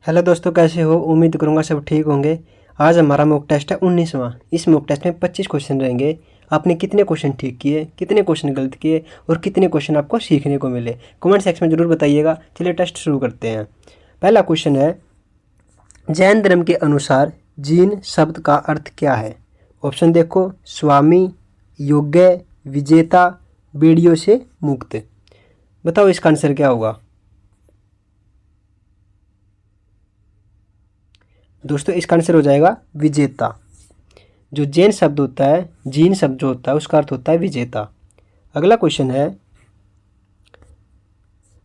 Hello दोस्तों, कैसे हो? उम्मीद करूंगा सब ठीक होंगे। आज हमारा मॉक टेस्ट है 19वां। इस मॉक टेस्ट में 25 क्वेश्चन रहेंगे। आपने कितने क्वेश्चन ठीक किए, कितने क्वेश्चन गलत किए और कितने क्वेश्चन आपको सीखने को मिले, कमेंट सेक्शन में ज़रूर बताइएगा। चलिए टेस्ट शुरू करते हैं। पहला क्वेश्चन है, जैन धर्म के अनुसार जीन शब्द का अर्थ क्या है? ऑप्शन देखो, स्वामी, योग्य, विजेता, बेड़ियों से मुक्त। बताओ इसका आंसर क्या होगा? दोस्तों इसका आंसर हो जाएगा विजेता। जो जैन शब्द होता है, जीन शब्द जो होता है, उसका अर्थ होता है विजेता। अगला क्वेश्चन है,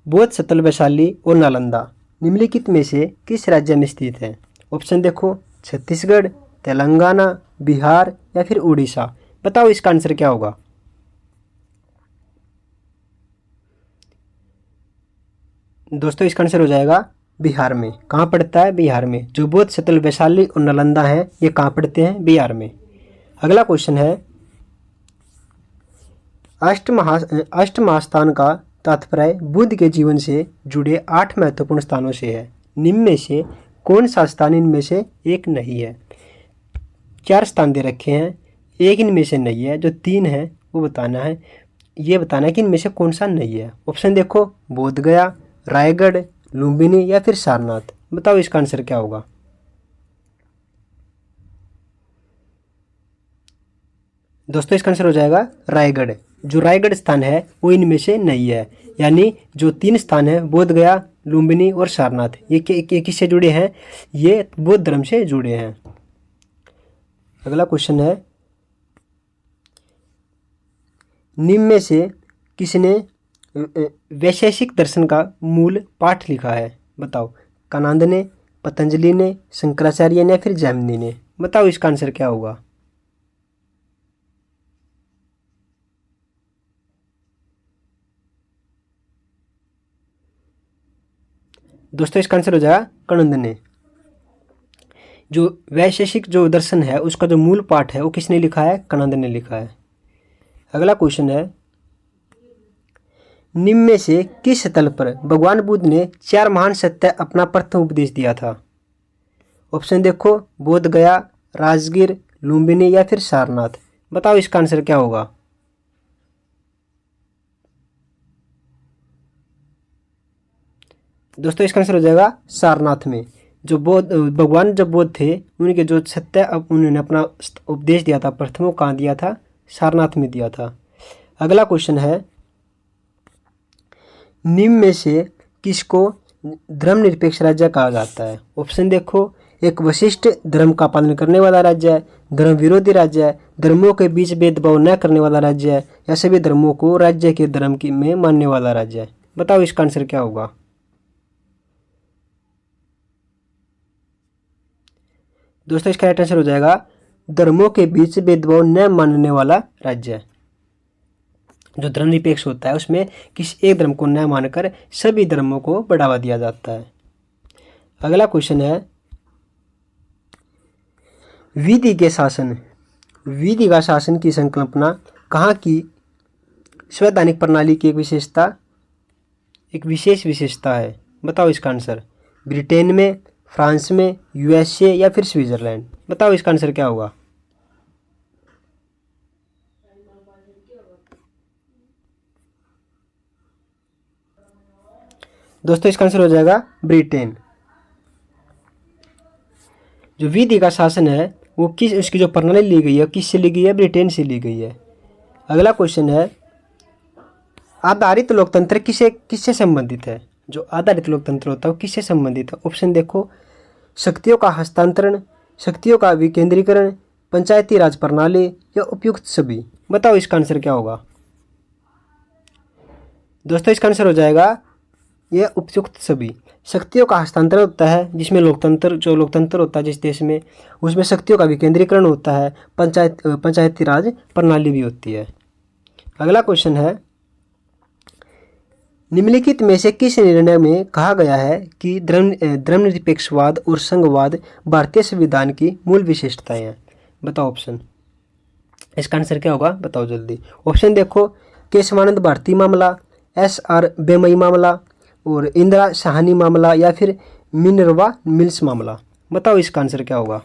बौद्ध सतल वैशाली और नालंदा निम्नलिखित में से किस राज्य में स्थित है? ऑप्शन देखो, छत्तीसगढ़, तेलंगाना, बिहार या फिर उड़ीसा। बताओ इसका आंसर क्या होगा? दोस्तों इसका आंसर हो जाएगा बिहार में। कहाँ पड़ता है? बिहार में। जो बौद्ध सतल वैशाली और नालंदा है, ये कहाँ पड़ते हैं? बिहार में। अगला क्वेश्चन है, अष्टमहास्थान का तात्पर्य बुद्ध के जीवन से जुड़े 8 महत्वपूर्ण स्थानों से है। निम्न में से कौन सा स्थान इनमें से एक नहीं है? 4 स्थान दे रखे हैं, एक इनमें से नहीं है। जो 3 है वो बताना है, ये बताना है कि इनमें से कौन सा नहीं है। ऑप्शन देखो, बोध गया, रायगढ़, लुम्बिनी या फिर सारनाथ। बताओ इसका आंसर क्या होगा? दोस्तों इसका आंसर हो जाएगा रायगढ़। जो रायगढ़ स्थान है वो इनमें से नहीं है। यानी जो 3 स्थान है, बोध गया, लुम्बिनी और सारनाथ, ये किससे जुड़े हैं? ये बौद्ध धर्म से जुड़े हैं। अगला क्वेश्चन है, निम्न में से किसने वैशेषिक दर्शन का मूल पाठ लिखा है? बताओ। कनांद ने, पतंजलि ने, शंकराचार्य ने या फिर जैमिनी ने। बताओ इसका आंसर क्या होगा? दोस्तों इसका आंसर हो जाएगा कनंद ने। जो वैशेषिक जो दर्शन है उसका जो मूल पाठ है वो किसने लिखा है? कनंद ने लिखा है। अगला क्वेश्चन है, निम्न में से किस स्थल पर भगवान बुद्ध ने 4 महान सत्य अपना प्रथम उपदेश दिया था? ऑप्शन देखो, बोध गया, राजगीर, लुम्बिनी या फिर सारनाथ। बताओ इसका आंसर क्या होगा? दोस्तों इसका आंसर हो जाएगा सारनाथ में। जो भगवान जब बोध थे, उनके जो सत्य अब उन्होंने अपना उपदेश दिया था प्रथम, वो कहाँ दिया था? सारनाथ में दिया था। अगला क्वेश्चन है, निम्न में से किसको धर्मनिरपेक्ष राज्य कहा जाता है? ऑप्शन देखो, एक वशिष्ठ धर्म का पालन करने वाला राज्य है, धर्म विरोधी राज्य है, धर्मों के बीच भेदभाव न करने वाला राज्य है, या सभी धर्मों को राज्य के धर्म की में मानने वाला राज्य है। बताओ इसका आंसर क्या होगा? दोस्तों इसका राइट आंसर हो जाएगा धर्मों के बीच भेदभाव न मानने वाला राज्य है। जो धर्मनिरपेक्ष होता है उसमें किसी एक धर्म को न मानकर सभी धर्मों को बढ़ावा दिया जाता है। अगला क्वेश्चन है, विधि के शासन, विधि का शासन की संकल्पना कहाँ की संवैधानिक प्रणाली की एक विशेष विशेषता है? बताओ इसका आंसर। ब्रिटेन में, फ्रांस में, यूएसए या फिर स्विट्जरलैंड। बताओ इसका आंसर क्या होगा? दोस्तों इसका आंसर हो जाएगा ब्रिटेन। जो विधि का शासन है वो उसकी जो प्रणाली ली गई है किससे ली गई है? ब्रिटेन से ली गई है। अगला क्वेश्चन है, आधारित लोकतंत्र किससे संबंधित है? जो आधारित लोकतंत्र होता है वो किससे संबंधित है? ऑप्शन देखो, शक्तियों का हस्तांतरण, शक्तियों का विकेंद्रीकरण, पंचायती राज प्रणाली या उपयुक्त सभी। बताओ इसका आंसर क्या होगा? दोस्तों इसका आंसर हो जाएगा यह उपयुक्त सभी। शक्तियों का हस्तांतरण होता है जिसमें लोकतंत्र होता है जिस देश में, उसमें शक्तियों का विकेंद्रीकरण होता है, पंचायती राज प्रणाली भी होती है। अगला क्वेश्चन है, निम्नलिखित में से किस निर्णय में कहा गया है कि धर्मनिरपेक्षवाद और संघवाद भारतीय संविधान की मूल विशेषताएं हैं? बताओ ऑप्शन। इसका आंसर क्या होगा? बताओ जल्दी। ऑप्शन देखो, केशवानंद भारती मामला, SR बेमई मामला और इंदिरा साहनी मामला या फिर मिनर्वा मिल्स मामला। बताओ इसका आंसर क्या होगा।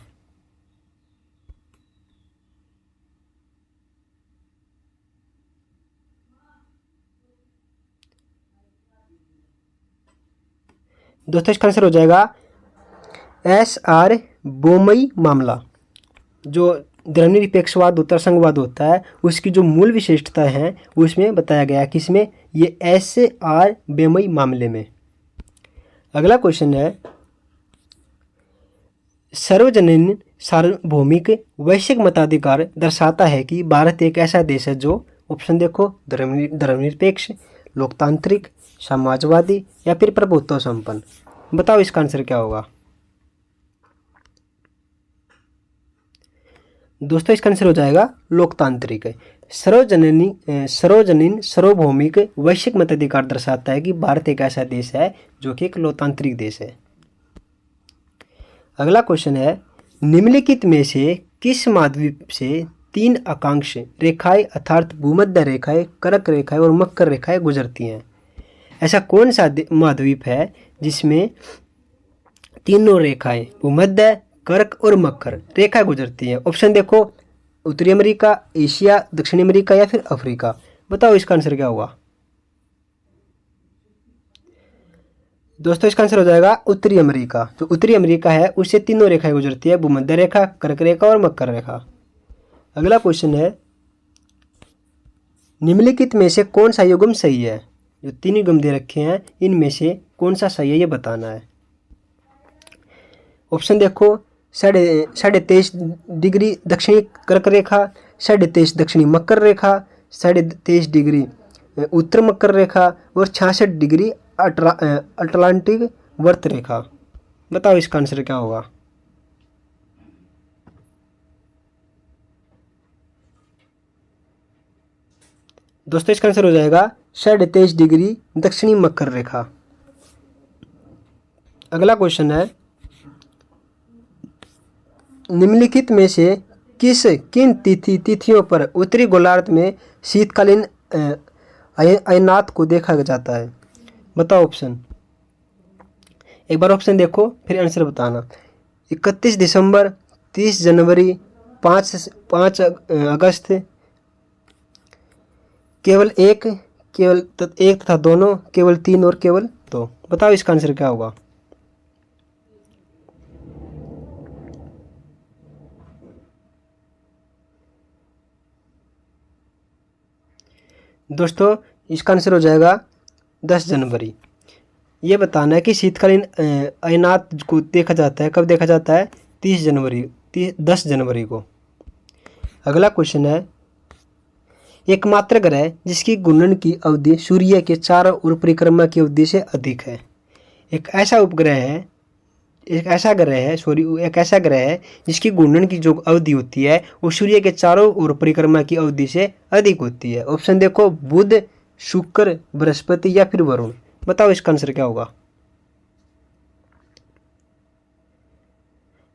दोस्तों इसका आंसर हो जाएगा SR बोमई मामला। जो धर्मनिरपेक्षवाद होता है, संघवाद होता है, उसकी जो मूल विशेषता है उसमें बताया गया है, किसमें, ये SR बोमई मामले में। अगला क्वेश्चन है, सार्वजनीन सार्वभौमिक वैश्विक मताधिकार दर्शाता है कि भारत एक ऐसा देश है जो, ऑप्शन देखो, धर्मनिरपेक्ष, लोकतांत्रिक, समाजवादी या फिर प्रभुत्व संपन्न। बताओ इसका आंसर क्या होगा। दोस्तों इसका आंसर हो जाएगा लोकतांत्रिक। सार्वजनीन सार्वभौमिक वैश्विक मताधिकार दर्शाता है कि भारत एक ऐसा देश है जो कि एक लोकतांत्रिक देश है। अगला क्वेश्चन है, निम्नलिखित में से किस महाद्वीप से 3 अक्षांश रेखाएं अर्थात भूमध्य रेखाएं, कर्क रेखाएं और मकर रेखाएं गुजरती हैं। ऐसा कौन सा महाद्वीप है जिसमें तीनों रेखाएं, भूमध्य, कर्क और मकर रेखा गुजरती हैं। ऑप्शन देखो, उत्तरी अमेरिका, एशिया, दक्षिणी अमेरिका या फिर अफ्रीका। बताओ इसका आंसर क्या होगा। दोस्तों इसका आंसर हो जाएगा उत्तरी अमेरिका। जो उत्तरी अमेरिका है उससे तीनों रेखाएं गुजरती है, भूमध्य रेखा, कर्क रेखा और मकर रेखा। अगला क्वेश्चन है, निम्नलिखित में से कौन सा युग्म सही है। जो 3 युग्म दे रखे हैं इनमें से कौन सा सही है ये बताना है। ऑप्शन देखो, 23.5 डिग्री दक्षिणी कर्क रेखा, 23.5 दक्षिणी मकर रेखा, 23.5 डिग्री उत्तर मकर रेखा और 66 डिग्री अटलांटिक वर्त रेखा। बताओ इसका आंसर क्या होगा। दोस्तों इसका आंसर हो जाएगा 23.5 डिग्री दक्षिणी मकर रेखा। अगला क्वेश्चन है, निम्नलिखित में से किन तिथियों पर उत्तरी गोलार्ध में शीतकालीन अयनात को देखा जाता है। बताओ ऑप्शन। एक बार ऑप्शन देखो फिर आंसर बताना। 31 दिसंबर, 30 जनवरी, 5 अगस्त, केवल एक तथा दोनों, केवल 3 और केवल 2। बताओ इसका आंसर क्या होगा। दोस्तों इसका आंसर हो जाएगा 10 जनवरी। ये बताना है कि शीतकालीन अयनात को देखा जाता है, कब देखा जाता है, 10 जनवरी को। अगला क्वेश्चन है, एकमात्र ग्रह जिसकी घूर्णन की अवधि सूर्य के चारों ओर परिक्रमा की अवधि से अधिक है। एक ऐसा ग्रह है जिसकी घूर्णन की जो अवधि होती है वो सूर्य के चारों ओर परिक्रमा की अवधि से अधिक होती है। ऑप्शन देखो, बुध, शुक्र, बृहस्पति या फिर वरुण। बताओ इसका आंसर क्या होगा।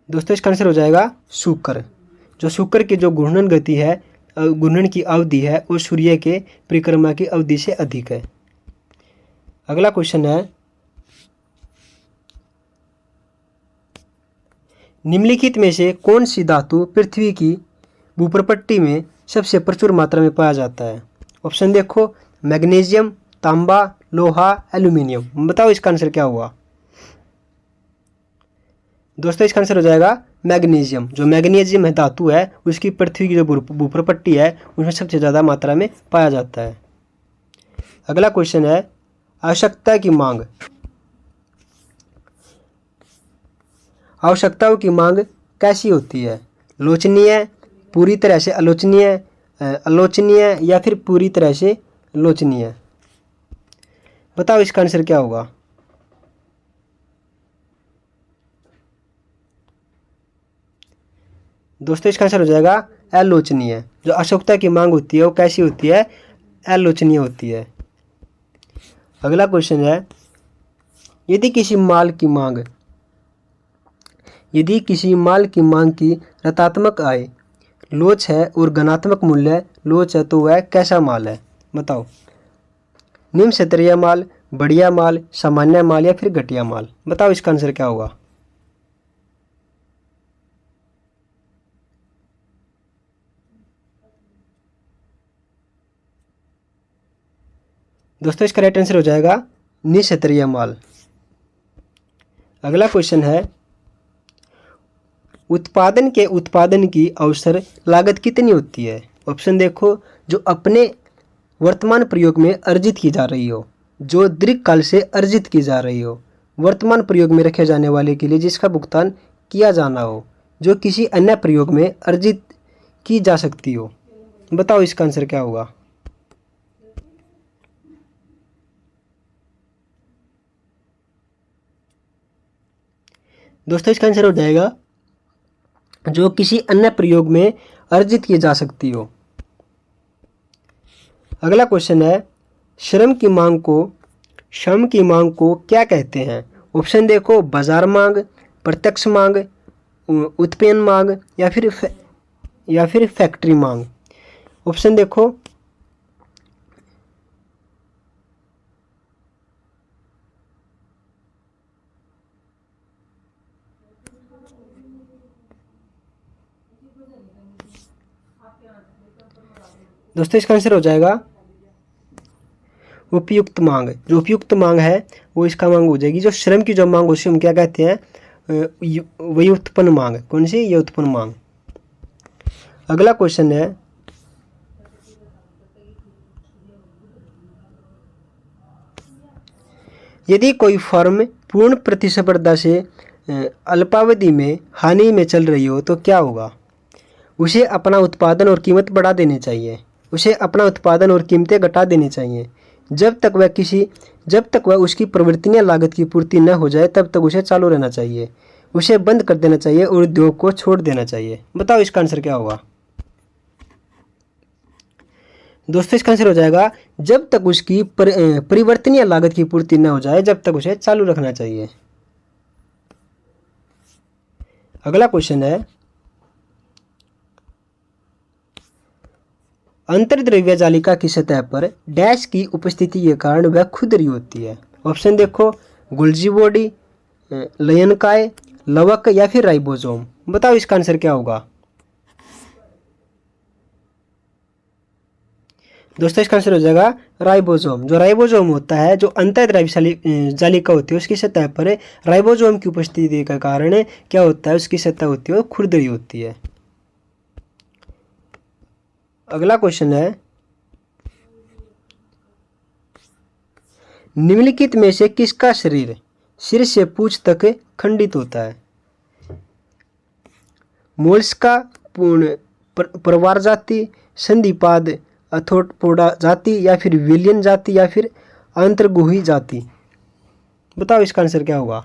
दोस्तों इसका आंसर हो जाएगा शुक्र। जो शुक्र की जो घूर्णन गति है, घूर्णन की अवधि है वो सूर्य के परिक्रमा की अवधि से अधिक है। अगला क्वेश्चन है, निम्नलिखित में से कौन सी धातु पृथ्वी की भूप्रपट्टी में सबसे प्रचुर मात्रा में पाया जाता है। ऑप्शन देखो, मैग्नीशियम, तांबा, लोहा, एल्यूमिनियम। बताओ इसका आंसर क्या हुआ। दोस्तों इसका आंसर हो जाएगा मैग्नीशियम। जो मैग्नीशियम है धातु है उसकी पृथ्वी की जो भूप्रपट्टी है उसमें सबसे ज़्यादा मात्रा में पाया जाता है। अगला क्वेश्चन है, आवश्यकता की मांग। आवश्यकताओं की मांग कैसी होती है। लोचनीय, पूरी तरह से आलोचनीय या फिर पूरी तरह से लोचनीय। बताओ इसका आंसर क्या होगा। दोस्तों इसका आंसर हो जाएगा आलोचनीय। जो आवश्यकता की मांग होती है वो कैसी होती है, आलोचनीय होती है। अगला क्वेश्चन है, यदि किसी माल की मांग की ऋणात्मक आय लोच है और धनात्मक मूल्य लोच है तो वह कैसा माल है। बताओ। निम्न स्तरीय माल, बढ़िया माल, सामान्य माल या फिर घटिया माल? बताओ इसका आंसर क्या होगा। दोस्तों इसका राइट आंसर हो जाएगा निःक्षत्रिय माल। अगला क्वेश्चन है, उत्पादन की अवसर लागत कितनी होती है? ऑप्शन देखो, जो अपने वर्तमान प्रयोग में अर्जित की जा रही हो, जो दीर्घकाल से अर्जित की जा रही हो, वर्तमान प्रयोग में रखे जाने वाले के लिए जिसका भुगतान किया जाना हो, जो किसी अन्य प्रयोग में अर्जित की जा सकती हो। बताओ इसका आंसर क्या होगा। दोस्तों इसका आंसर हो जाएगा जो किसी अन्य प्रयोग में अर्जित की जा सकती हो। अगला क्वेश्चन है, श्रम की मांग को क्या कहते हैं? ऑप्शन देखो, बाजार मांग, प्रत्यक्ष मांग, उत्पन्न मांग या फिर फैक्ट्री मांग। ऑप्शन देखो, दोस्तों इसका आंसर हो जाएगा उपयुक्त मांग। जो उपयुक्त मांग है वो इसका मांग हो जाएगी। जो श्रम की जो मांग उसे हम क्या कहते हैं? वही उत्पन्न मांग। कौन सी? ये उत्पन्न मांग। अगला क्वेश्चन है, यदि कोई फर्म पूर्ण प्रतिस्पर्धा से अल्पावधि में हानि में चल रही हो तो क्या होगा? उसे अपना उत्पादन और कीमत बढ़ा देनी चाहिए, उसे अपना उत्पादन और कीमतें घटा देनी चाहिए। जब तक वह उसकी परिवर्तनीय लागत की पूर्ति न हो जाए तब तक उसे चालू रहना चाहिए, उसे बंद कर देना चाहिए और उद्योग को छोड़ देना चाहिए। बताओ इसका आंसर क्या होगा। दोस्तों इसका आंसर हो जाएगा जब तक उसकी परिवर्तनीय लागत की पूर्ति न हो जाए जब तक उसे चालू रखना चाहिए। अगला क्वेश्चन है, अंतर्द्रव्य जालिका की सतह पर डैश की उपस्थिति के कारण वह खुरदरी होती है। ऑप्शन देखो, गोल्जी बॉडी, लयनकाय, लवक या फिर राइबोसोम। बताओ इसका आंसर क्या होगा। दोस्तों इसका आंसर हो जाएगा राइबोसोम। जो राइबोसोम होता है, जो अंतर्द्रव्य जालिका होती है उसकी सतह पर राइबोसोम की उपस्थिति के कारण क्या होता है? उसकी सतह होती है वो खुरदरी होती है। अगला क्वेश्चन है, निम्नलिखित में से किसका शरीर सिर से पूंछ तक खंडित होता है? मोलस्का, पूर्ण प्रवार जाति, संधिपाद अर्थोपोडा जाति या फिर विलियन जाति या फिर अंतर्गुही जाति। बताओ इसका आंसर क्या होगा।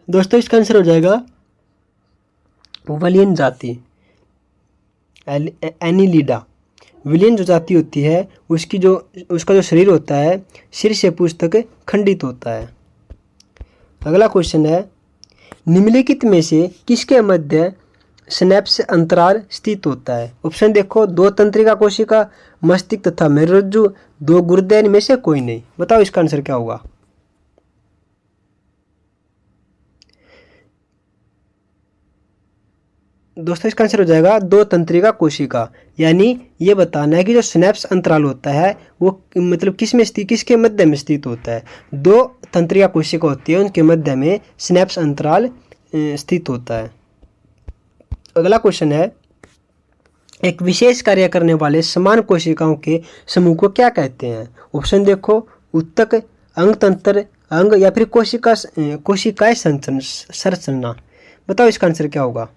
दोस्तों इसका आंसर हो जाएगा विलियन जाति, एनिलिडा। विलियन जो जाति होती है उसका जो शरीर होता है सिर से पूंछ तक खंडित होता है। अगला क्वेश्चन है, निम्नलिखित में से किसके मध्य स्नैप्स अंतराल स्थित होता है? ऑप्शन देखो, दो तंत्रिका कोशिका, मस्तिष्क तथा मेरुरज्जु, दो गुर्दे, इनमें से कोई नहीं। बताओ इसका आंसर क्या होगा। दोस्तों इसका आंसर हो जाएगा दो तंत्रिका कोशिका। यानी ये बताना है कि जो स्नैप्स अंतराल होता है वो मतलब किसके मध्य में स्थित होता है। दो तंत्रिका कोशिका होती है, उनके मध्य में स्नैप्स अंतराल स्थित होता है। अगला क्वेश्चन है, एक विशेष कार्य करने वाले समान कोशिकाओं के समूह को क्या कहते हैं? ऑप्शन देखो, उत्तक, अंग तंत्र, अंग या फिर कोशिकाएं संरचना। बताओ इसका आंसर क्या होगा।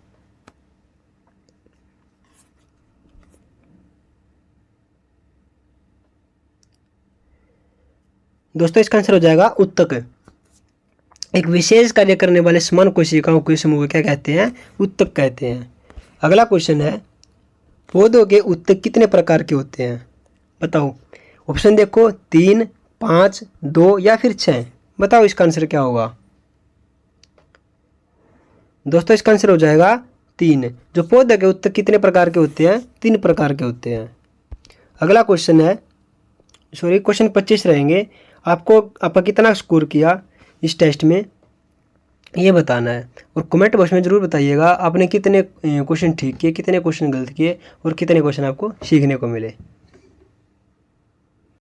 दोस्तों इसका आंसर हो जाएगा उत्तक। एक विशेष कार्य करने वाले समान कोशिकाओं के समूह को क्या कहते हैं? उत्तक कहते हैं। अगला क्वेश्चन है, पौधों के उत्तक कितने प्रकार के होते हैं? बताओ। ऑप्शन देखो, 3, 5, 2 या फिर 6। बताओ इसका आंसर क्या होगा। दोस्तों इसका आंसर हो जाएगा 3। जो पौधे के उत्तर कितने प्रकार के होते हैं? 3 प्रकार के होते हैं। अगला क्वेश्चन है, सॉरी क्वेश्चन 25 रहेंगे। आपको आपका कितना स्कोर किया इस टेस्ट में ये बताना है, और कमेंट बॉक्स में ज़रूर बताइएगा आपने कितने क्वेश्चन ठीक किए, कितने क्वेश्चन गलत किए और कितने क्वेश्चन आपको सीखने को मिले।